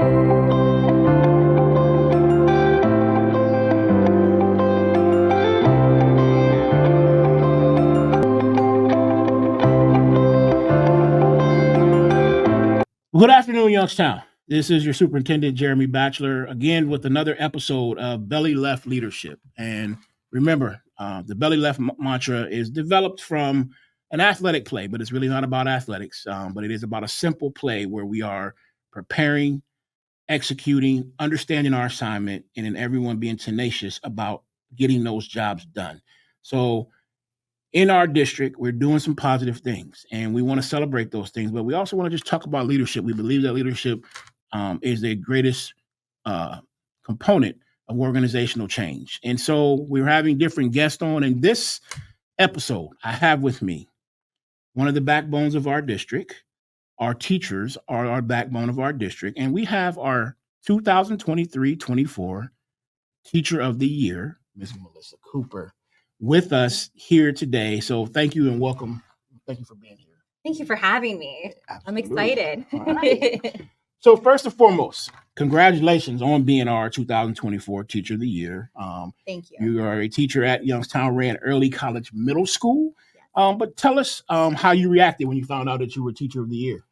Good afternoon, Youngstown. This is your Superintendent Jeremy Batchelor again with another episode of Belly Left Leadership. And remember, the Belly Left mantra is developed from an athletic play, but it's really not about athletics, but it is about a simple play where we are preparing, executing, understanding our assignment, and then everyone being tenacious about getting those jobs done. So in our district, we're doing some positive things and we want to celebrate those things, but we also want to just talk about leadership. We believe that leadership is the greatest component of organizational change. And so we're having different guests on. In this episode, I have with me one of the backbones of our district. Our teachers are our backbone of our district. And we have our 2023-24 Teacher of the Year, Ms. Melissa Cooper, with us here today. So thank you and welcome. Thank you for being here. Thank you for having me. Absolutely. I'm excited. Right. So first and foremost, congratulations on being our 2024 Teacher of the Year. Thank you. You are a teacher at Youngstown Rand Early College Middle School. Yes. But tell us how you reacted when you found out that you were Teacher of the Year.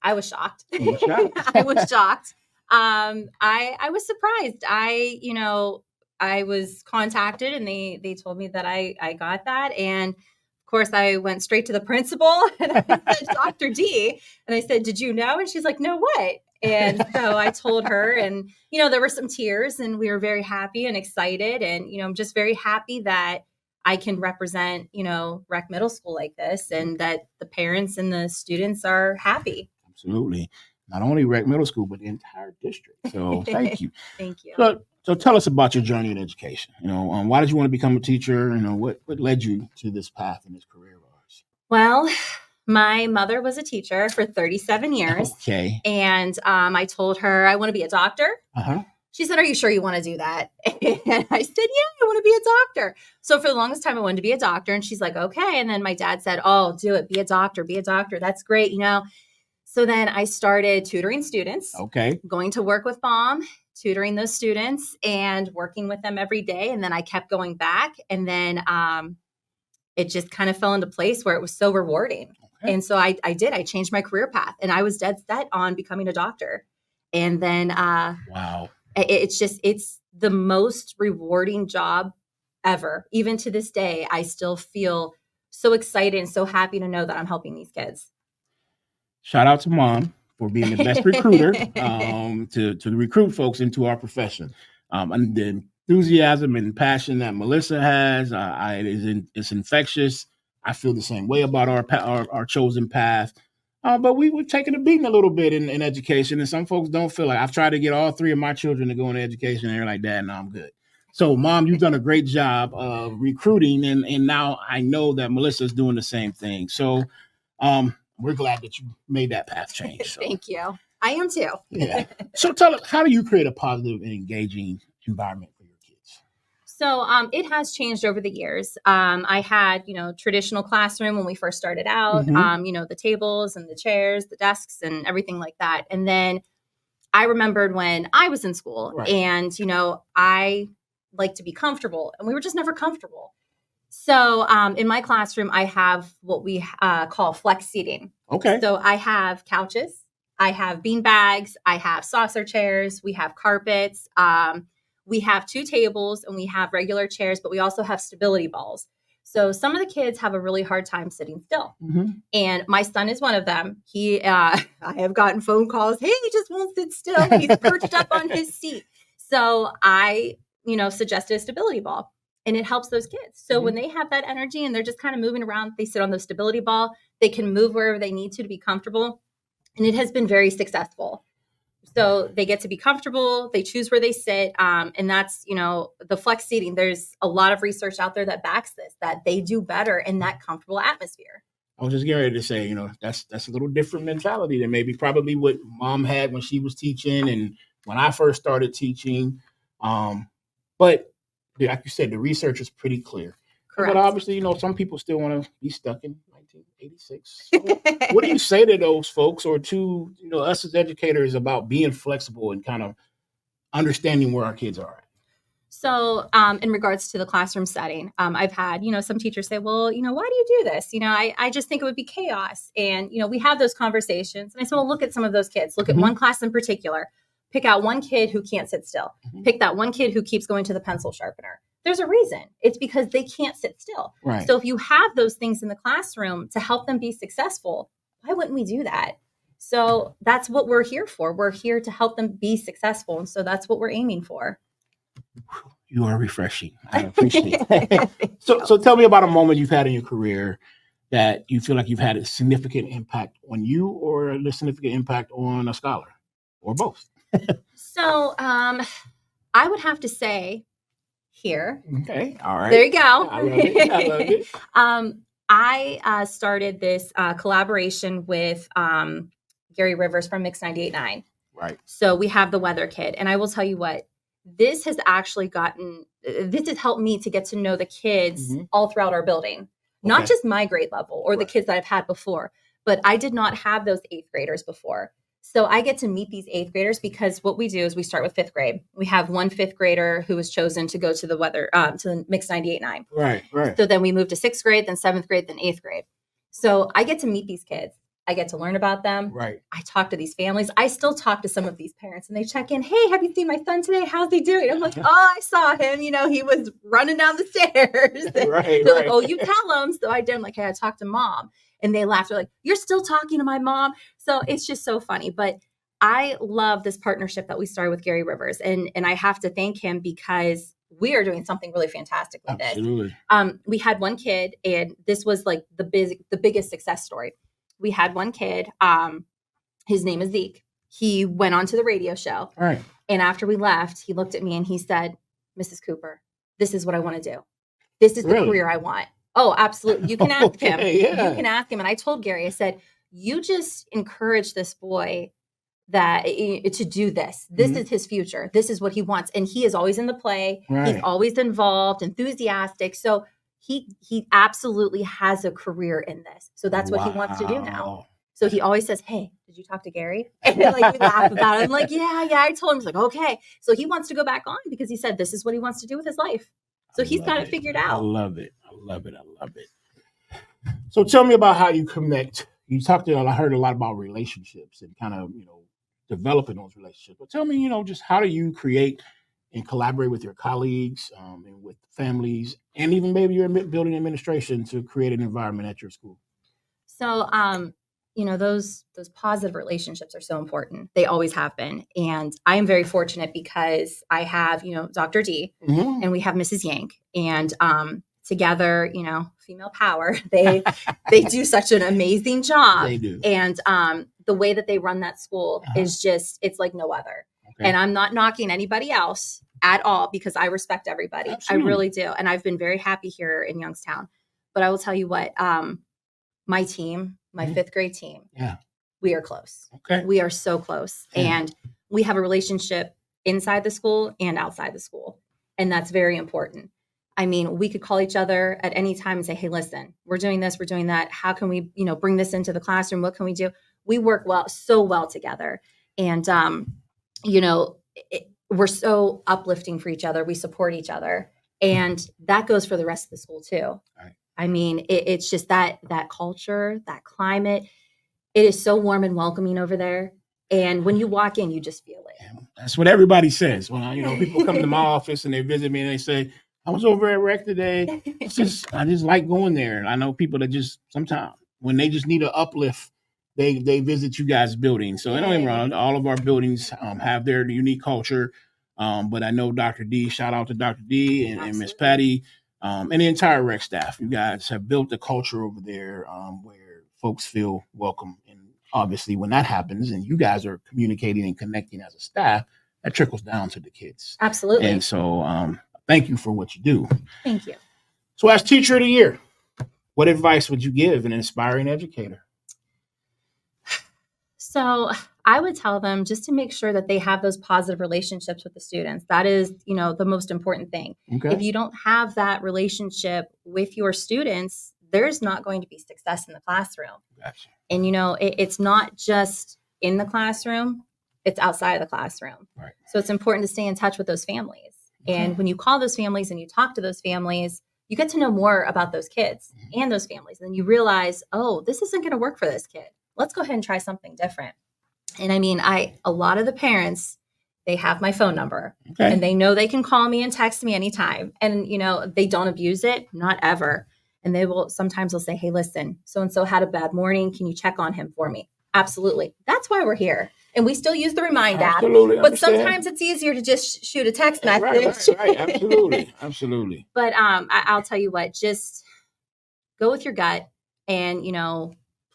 I was shocked. You were shocked? I was shocked. I was surprised. I was contacted and they told me that I got that. And of course I went straight to the principal and I said, Dr. D. And I said, did you know? And she's like, no, what? And so I told her and, there were some tears and we were very happy and excited. And, I'm just very happy that I can represent, Rec Middle School like this and that the parents and the students are happy. Absolutely. Not only Rec Middle School, but the entire district. So thank you. Thank you. So tell us about your journey in education. Why did you want to become a teacher? What led you to this path in this career of ours? Well, my mother was a teacher for 37 years. Okay. And I told her I want to be a doctor. Uh-huh. She said, are you sure you want to do that? And I said, yeah, I want to be a doctor. So for the longest time, I wanted to be a doctor. And she's like, okay. And then my dad said, oh, do it. Be a doctor. Be a doctor. That's great. So then I started tutoring students. Okay. Going to work with Mom, tutoring those students and working with them every day. And then I kept going back. And then it just kind of fell into place where it was so rewarding. Okay. And so I did. I changed my career path and I was dead set on becoming a doctor. And then wow. It's the most rewarding job ever. Even to this day, I still feel so excited and so happy to know that I'm helping these kids. Shout out to Mom for being the best recruiter to recruit folks into our profession. And the enthusiasm and passion that Melissa has, it's infectious. I feel the same way about our chosen path. But we've taken a beating a little bit in education, and some folks don't feel like I've tried to get all three of my children to go into education, and they're like, Dad, no, I'm good. So, Mom, you've done a great job of recruiting, and now I know that Melissa's doing the same thing. So, we're glad that you made that path change. So. Thank you. I am too. Yeah. So tell us, how do you create a positive and engaging environment for your kids? So it has changed over the years. I had, traditional classroom when we first started out, Mm-hmm. The tables and the chairs, the desks and everything like that. And then I remembered when I was in school right. And, I like to be comfortable and we were just never comfortable. So in my classroom, I have what we call flex seating. Okay. So I have couches, I have bean bags, I have saucer chairs, we have carpets, we have two tables and we have regular chairs, but we also have stability balls. So some of the kids have a really hard time sitting still. Mm-hmm. And my son is one of them. I have gotten phone calls. Hey, he just won't sit still. He's perched up on his seat. So I, suggested a stability ball. And it helps those kids. So when they have that energy and they're just kind of moving around, they sit on the stability ball, they can move wherever they need to be comfortable. And it has been very successful. So they get to be comfortable, they choose where they sit. And that's, the flex seating. There's a lot of research out there that backs this, that they do better in that comfortable atmosphere. I was just getting ready to say, that's a little different mentality than probably what Mom had when she was teaching and when I first started teaching. But like you said, the research is pretty clear. Correct. But obviously, some people still want to be stuck in 1986. So what do you say to those folks, or to us as educators, about being flexible and kind of understanding where our kids are at? So, in regards to the classroom setting, I've had, some teachers say, well, why do you do this? I just think it would be chaos. And, we have those conversations. And I said, well, look at some of those kids. Look at one class in particular. Pick out one kid who can't sit still. Pick that one kid who keeps going to the pencil sharpener. There's a reason. It's because they can't sit still. Right. So if you have those things in the classroom to help them be successful, why wouldn't we do that? So that's what we're here for. We're here to help them be successful. And so that's what we're aiming for. You are refreshing. I appreciate it. So tell me about a moment you've had in your career that you feel like you've had a significant impact on you, or a significant impact on a scholar, or both. So I would have to say here. Okay. All right. There you go. I love it. I started this collaboration with Gary Rivers from Mix 98.9. Right. So we have the Weather Kid. And I will tell you what, this has helped me to get to know the kids all throughout our building. Not just my grade level or the kids that I've had before, but I did not have those 8th graders before. So I get to meet these 8th graders because what we do is we start with 5th grade. We have one 5th grader who was chosen to go to the to the Mix 98.9. Right. So then we move to 6th grade, then 7th grade, then 8th grade. So I get to meet these kids. I get to learn about them. Right. I talk to these families. I still talk to some of these parents, and they check in. Hey, have you seen my son today? How's he doing? I'm like, oh, I saw him. He was running down the stairs. They're like, oh, you tell him. So I did. I'm like, hey, I talked to mom. And they laughed. They're like, you're still talking to my mom. So it's just so funny. But I love this partnership that we started with Gary Rivers. And I have to thank him because we are doing something really fantastic with Absolutely. this. We had one kid, and this was like the biggest success story. We had one kid, his name is Zeke. He went on to the radio show. Right. And after we left, he looked at me and he said, Mrs. Cooper, this is what I want to do. This is the career I want. Oh, absolutely. You can ask him. Yeah. You can ask him. And I told Gary, I said, you just encourage this boy to do this. This is his future. This is what he wants. And he is always in the play. Right. He's always involved, enthusiastic. So he absolutely has a career in this. So that's what he wants to do now. So he always says, hey, did you talk to Gary? And we laugh about it. I'm like, yeah, I told him. He's like, okay. So he wants to go back on because he said this is what he wants to do with his life. So he's got it figured out. I love it. So tell me about how you connect. I heard a lot about relationships and kind of, developing those relationships. But tell me, just how do you create and collaborate with your colleagues and with families, and even maybe your building administration, to create an environment at your school? So, those positive relationships are so important. They always have been. And I am very fortunate because I have, Dr. D and we have Mrs. Yank, and together, female power, they do such an amazing job. They do. And the way that they run that school is just, it's like no other. Okay. And I'm not knocking anybody else at all because I respect everybody. Absolutely. I really do. And I've been very happy here in Youngstown. But I will tell you what, my team, my 5th grade team, we are close. Okay. We are so close. Yeah. And we have a relationship inside the school and outside the school. And that's very important. I mean, we could call each other at any time and say, hey, listen, we're doing this, we're doing that. How can we, bring this into the classroom? What can we do? We work so well together. And, we're so uplifting for each other. We support each other. And that goes for the rest of the school too. Right. I mean, it's just that culture, that climate, it is so warm and welcoming over there. And when you walk in, you just feel it. Yeah, that's what everybody says. When people come to my office and they visit me and they say, I was over at Rec today. I just like going there. And I know people that just sometimes when they just need an uplift, they visit you guys' building. So I don't get me wrong, all of our buildings have their unique culture. But I know Dr. D, shout out to Dr. D and Miss Patty, and the entire Rec staff. You guys have built a culture over there where folks feel welcome. And obviously when that happens and you guys are communicating and connecting as a staff, that trickles down to the kids. Absolutely. And so thank you for what you do. Thank you. So as Teacher of the Year, what advice would you give an aspiring educator? So I would tell them just to make sure that they have those positive relationships with the students. That is, the most important thing. Okay. If you don't have that relationship with your students, there's not going to be success in the classroom. Gotcha. And, it's not just in the classroom, it's outside of the classroom. Right. So it's important to stay in touch with those families. Okay. And when you call those families and you talk to those families, you get to know more about those kids and those families. And then you realize, oh, this isn't going to work for this kid. Let's go ahead and try something different. And I mean, a lot of the parents, they have my phone number and they know they can call me and text me anytime. And, they don't abuse it, not ever. And sometimes they'll say, hey, listen, so-and-so had a bad morning. Can you check on him for me? Absolutely. That's why we're here. And we still use the Remind app. But sometimes it's easier to just shoot a text message. Right. Absolutely. But I'll tell you what, just go with your gut and,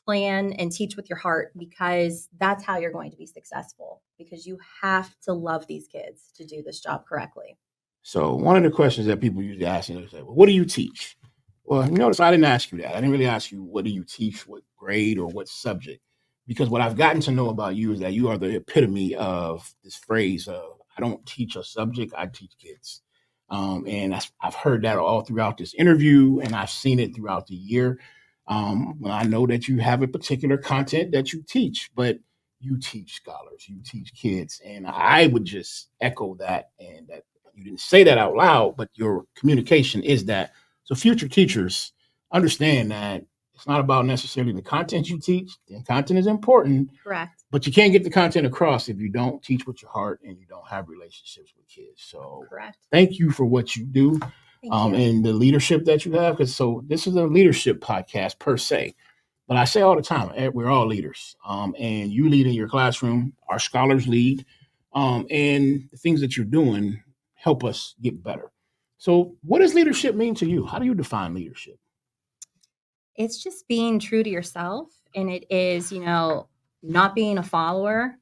plan and teach with your heart, because that's how you're going to be successful, because you have to love these kids to do this job correctly. So one of the questions that people usually ask me is, well, what do you teach? Well, you notice I didn't ask you that. I didn't really ask you, what do you teach, what grade or what subject? Because what I've gotten to know about you is that you are the epitome of this phrase of, I don't teach a subject, I teach kids. And I've heard that all throughout this interview, and I've seen it throughout the year. When I know that you have a particular content that you teach, but you teach scholars, you teach kids. And I would just echo that, and that you didn't say that out loud, but your communication is that. So future teachers understand that it's not about necessarily the content you teach. The content is important. Correct. But you can't get the content across if you don't teach with your heart and you don't have relationships with kids. So correct. Thank you for what you do. And the leadership that you have. Because this is a leadership podcast per se. But I say all the time, we're all leaders. And you lead in your classroom. Our scholars lead. And the things that you're doing help us get better. So what does leadership mean to you? How do you define leadership? It's just being true to yourself. And it is, not being a follower,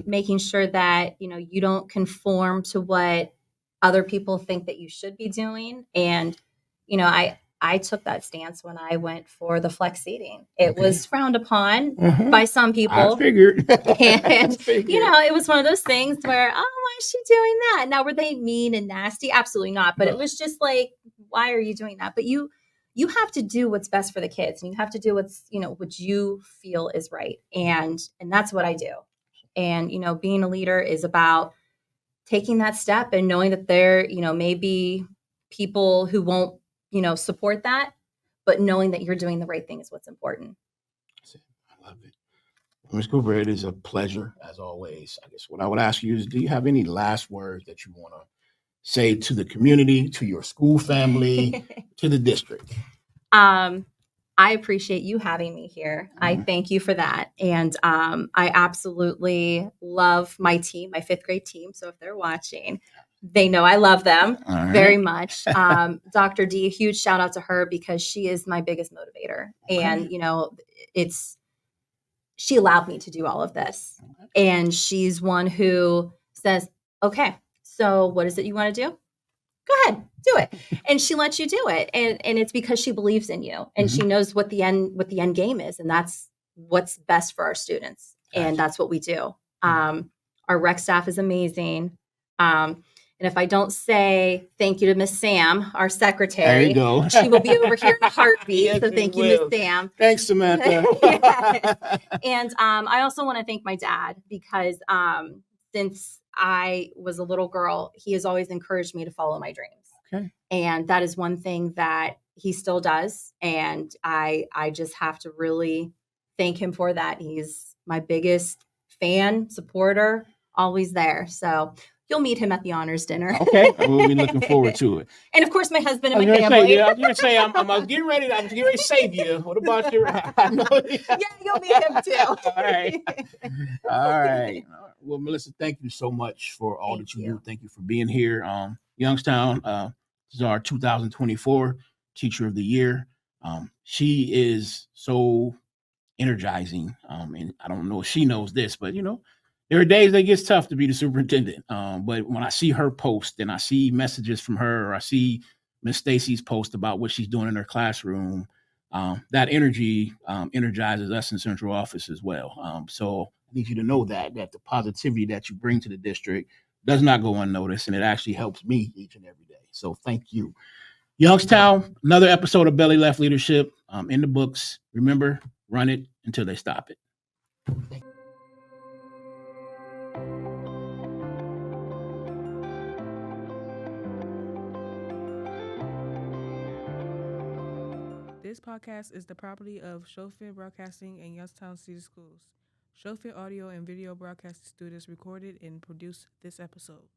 making sure that, you don't conform to what other people think that you should be doing. And, I took that stance when I went for the flex seating. It was frowned upon by some people. I figured. And, it was one of those things where, oh, why is she doing that? Now, were they mean and nasty? Absolutely not. But it was just like, why are you doing that? But you have to do what's best for the kids, and you have to do what you feel is right. And that's what I do. And, being a leader is about taking that step and knowing that there, may be people who won't, support that, but knowing that you're doing the right thing is what's important. I love it. Ms. Cooper, it is a pleasure as always. I guess what I would ask you is, do you have any last words that you want to say to the community, to your school family, to the district? I appreciate you having me here. I thank you for that. And I absolutely love my team, my 5th grade team. So if they're watching, they know I love them very much. Dr. D, a huge shout out to her, because she is my biggest motivator. And, she allowed me to do all of this. And she's one who says, okay, so what is it you want to do? Go ahead, do it. And she lets you do it. And it's because she believes in you, and she knows what the end game is. And that's what's best for our students. And that's what we do. Our rec staff is amazing. And if I don't say thank you to Miss Sam, our secretary, there you go. She will be over here in a heartbeat. Yes, so thank you, Miss Sam. Thanks, Samantha. And I also want to thank my dad, because since I was a little girl, he has always encouraged me to follow my dreams. Okay. And that is one thing that he still does. And I just have to really thank him for that. He's my biggest fan, supporter, always there. So you'll meet him at the honors dinner. Okay. We'll be looking forward to it. And of course, my husband and my family. I was going to say, I'm getting ready to save you. What about your... Yeah, you'll meet him too. All right. Well, Melissa, thank you so much for all that you do. Thank you for being here. Youngstown, this is our 2024 Teacher of the Year. She is so energizing. And I don't know if she knows this, but, there are days that it gets tough to be the superintendent. But when I see her post and I see messages from her, or I see Miss Stacy's post about what she's doing in her classroom, that energy energizes us in central office as well. So I need you to know that the positivity that you bring to the district does not go unnoticed, and it actually helps me each and every day. So thank you. Youngstown, another episode of Belly Left Leadership. in the books. Remember, run it until they stop it. This podcast is the property of Showfit Broadcasting and Youngstown City Schools. Showfit audio and video broadcasting students recorded and produced this episode.